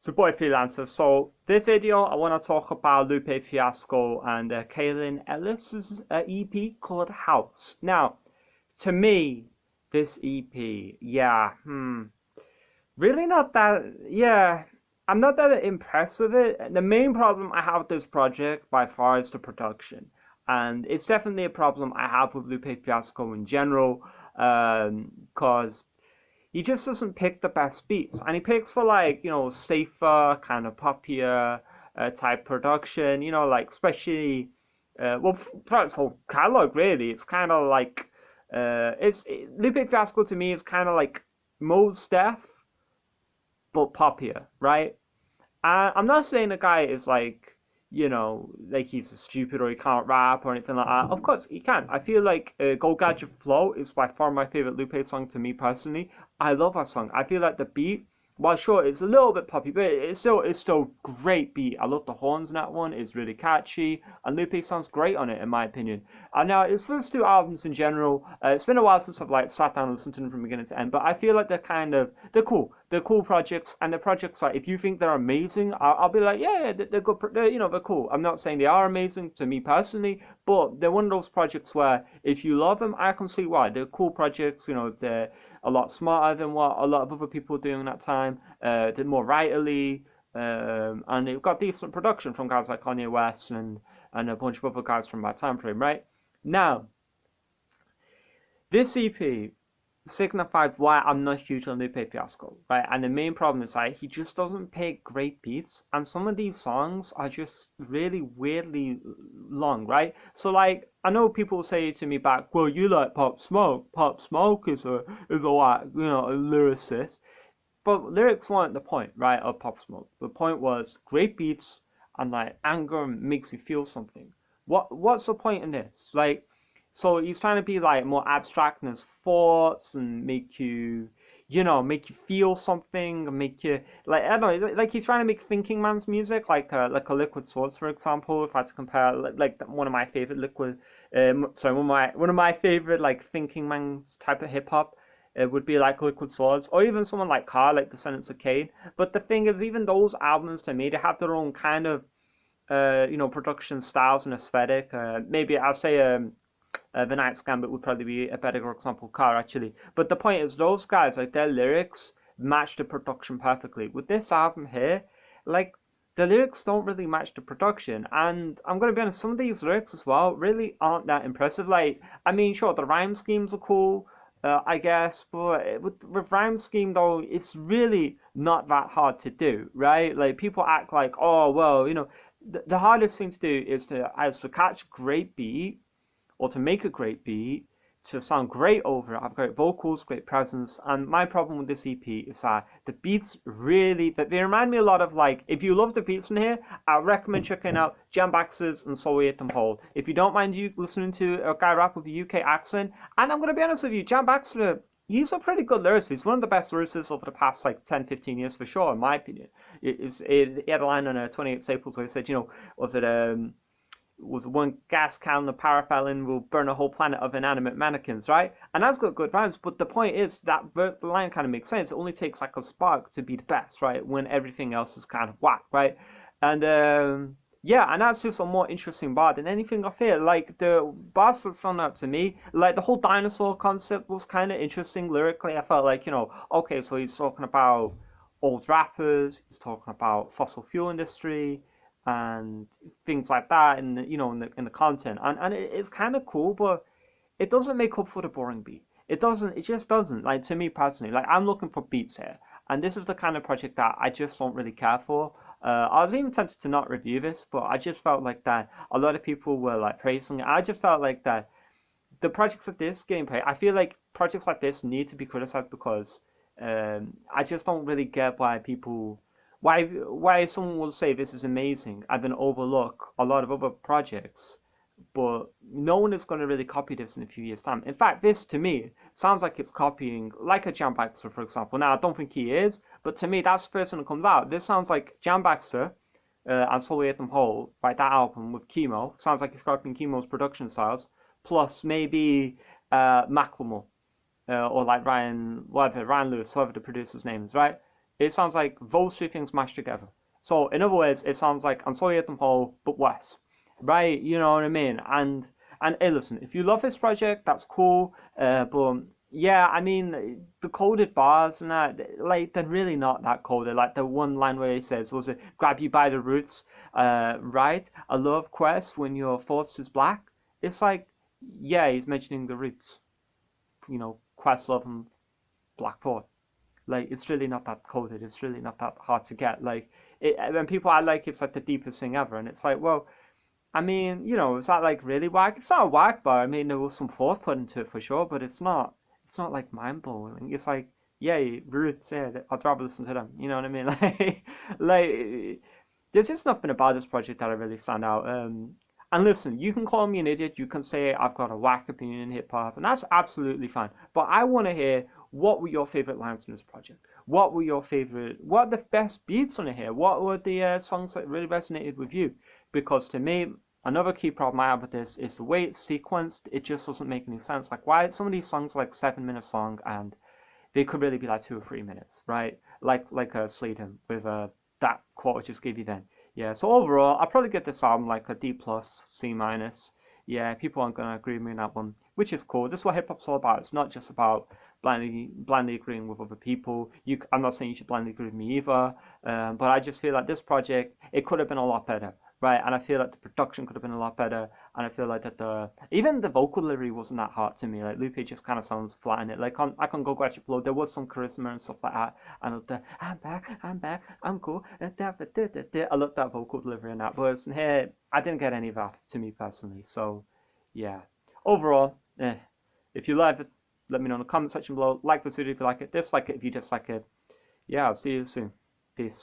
So, boy freelancer. So, this video I want to talk about Lupe Fiasco and Kaelin Ellis's EP called House. Now, to me, this EP, really not that. I'm not that impressed with it. The main problem I have with this project by far is the production, and it's definitely a problem I have with Lupe Fiasco in general, because he just doesn't pick the best beats, and he picks for like safer kind of poppier type production. Like especially throughout his whole catalog really, it's kind of like Lupe Fiasco to me is kind of like Mos Def but poppier, right? And I'm not saying the guy is like like he's stupid or he can't rap or anything like that. Of course he can. I feel like Go Gadget Flow is by far my favorite Lupe song to me personally. I love that song. I feel like the beat, while sure it's a little bit poppy, but it's still great beat. I love the horns in that one. It's really catchy, and Lupe sounds great on it in my opinion. And now his first two albums in general, it's been a while since I've like sat down and listened to them from beginning to end, but I feel like they're cool. They're cool projects, and the projects like if you think they're amazing, I'll be like they're good. They're cool. I'm not saying they are amazing to me personally, but they're one of those projects where if you love them, I can see why. They're cool projects. They're a lot smarter than what a lot of other people were doing at that time. They're more writerly, and they've got decent production from guys like Kanye West and a bunch of other guys from that time frame, right? Now, this EP signifies why I'm not huge on Lupe Fiasco, right? And the main problem is like he just doesn't pick great beats, and some of these songs are just really weirdly long, right? So like I know people say to me back, well, you like Pop Smoke. Pop Smoke is a what a lyricist, but lyrics weren't the point, right? Of Pop Smoke. The point was great beats and like anger makes you feel something. What's the point in this? Like, so he's trying to be like more abstract in his thoughts and make you feel something, make you like I don't know, like he's trying to make thinking man's music, like a Liquid Swords, for example. If I had to compare, like one of my favorite one of my favorite like thinking man's type of hip hop. It would be like Liquid Swords, or even someone like Carr, like Descendants of Cain. But the thing is, even those albums to me, they have their own kind of production styles and aesthetic. Maybe I'll say the Night's Gambit would probably be a better example, Car actually. But the point is, those guys, like their lyrics match the production perfectly. With this album here, like the lyrics don't really match the production, and I'm gonna be honest, some of these lyrics as well really aren't that impressive. Like, I mean, sure, the rhyme schemes are cool, I guess, but with rhyme scheme though, it's really not that hard to do, right? Like people act like, oh well, the hardest thing to do is to catch a great beat or to make a great beat, to sound great over it, have great vocals, great presence. And my problem with this EP is that the beats they remind me a lot of like, if you love the beats in here, I recommend checking out Jam Baxter's and So We Ate Them Whole. If you don't mind you listening to a guy rap with a UK accent, and I'm going to be honest with you, Jam Baxter, he's a pretty good lyricist. He's one of the best lyricists over the past like 10, 15 years for sure, in my opinion. He had a line on 28 Staples where he said, was one gas can the paraffin will burn a whole planet of inanimate mannequins, right? And that's got good rhymes, but the point is that the line kind of makes sense. It only takes like a spark to be the best, right? When everything else is kind of whack, right? And and that's just a more interesting bar than anything I've heard. Like the bars that stand out to me, like the whole dinosaur concept was kind of interesting lyrically. I felt like, okay, so he's talking about old rappers, he's talking about fossil fuel industry, and things like that in the content, and it's kind of cool, but it doesn't make up for the boring beat. It just doesn't. Like to me personally, like I'm looking for beats here, and this is the kind of project that I just don't really care for. I was even tempted to not review this, but I just felt like that a lot of people were like praising it. I just felt like that the projects like this gameplay, I feel like projects like this need to be criticized because I just don't really get why someone will say this is amazing and then overlook a lot of other projects, but no one is going to really copy this in a few years' time. In fact, this to me sounds like it's copying like a Jam Baxter, for example. Now I don't think he is, but to me that's the person that comes out. This sounds like Jam Baxter and So We Ate Them Whole, right? That album with Chemo sounds like he's copying Chemo's production styles, plus maybe Macklemore or like Ryan Lewis, whoever the producer's name is, right? It sounds like those two things mashed together. So in other words, it sounds like I'm sorry at them whole, but worse, right? You know what I mean? And hey, listen, if you love this project, that's cool. But yeah, I mean, the coded bars and that, like, they're really not that coded. Like the one line where he says, "Was it grab you by the roots?" Right? A love quest when your thoughts is black. It's like, yeah, he's mentioning the roots. Quest love and black thought. Like it's really not that coded. It's really not that hard to get. Like when people are like it's like the deepest thing ever, and it's like, well, I mean, is that like really whack? It's not a whack bar. I mean, there was some thought put into it for sure, but it's not. It's not like mind blowing. It's like, yeah, Ruth said, I'd rather listen to them. You know what I mean? Like, there's just nothing about this project that I really stand out. And listen, you can call me an idiot. You can say I've got a whack opinion in hip hop, and that's absolutely fine. But I want to hear what were your favorite lines in this project. What were your favorite? What are the best beats on here? What were the songs that really resonated with you? Because to me, another key problem I have with this is the way it's sequenced. It just doesn't make any sense. Like why some of these songs are like 7 minutes long and they could really be like 2 or 3 minutes, right? Like Sleaton with that quote I just gave you then. Yeah, so overall, I'll probably get this album like a D plus, C minus. Yeah, people aren't gonna agree with me on that one, which is cool. This is what hip hop's all about. It's not just about blindly agreeing with other people. I'm not saying you should blindly agree with me either, but I just feel like this project it could have been a lot better, right? And I feel like the production could have been a lot better, and I feel like that even the vocal delivery wasn't that hard to me. Like Lupe just kind of sounds flat in it. Like I can go Graduate Flow, there was some charisma and stuff like that. And I'm back, I'm cool. I love that vocal delivery and that, but here I didn't get any of that to me personally. So yeah, overall, if you like it, let me know in the comment section below. Like the video if you like it, dislike it if you dislike it. Yeah, I'll see you soon. Peace.